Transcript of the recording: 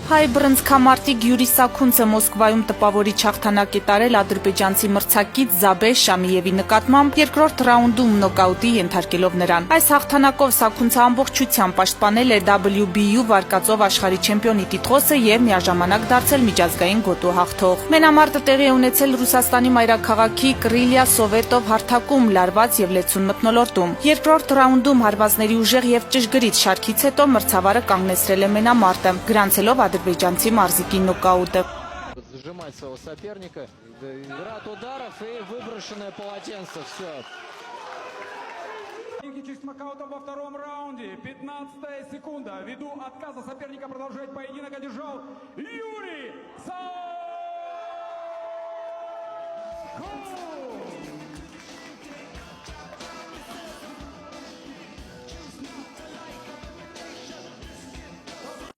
Հայ բռնցքամարտիկ Յուրի Սաքունցը Մոսկվայում տպավորիչ հաղթանակ է տարել ադրբեջանցի մրցակից Զաբե Շամիևի նկատմամբ երկրորդ ռաունդում նոկաուտի ենթարկելով նրան։ Այս հաղթանակով Սաքունցը ամբողջությամբ պաշտպանել է WBU վարկածով աշխարհի չեմպիոնի տիտղոսը եւ միաժամանակ դարձել միջազգային գոտու հաղթող։ Մենամարտը տեղի է ունեցել Ռուսաստանի մայրաքաղաքի Կրիլիա Սովետով հարթակում լարված եւ լեցուն մթնոլորտում։ Երկրորդ ռաունդում հարվածների ուժեղ եւ ճշգրիտ շարքից հետո մրցավարը կանգնեցրել է մենամարտը, գրանցելով ադրբեջանցի մարզիկի նոկաուտը։ Сжимать своего соперника, град ударов и выброшенное полотенце. Все. С нокаутом во втором раунде. 15-я секунда. Ввиду отказа соперника продолжать поединок одержал Юрий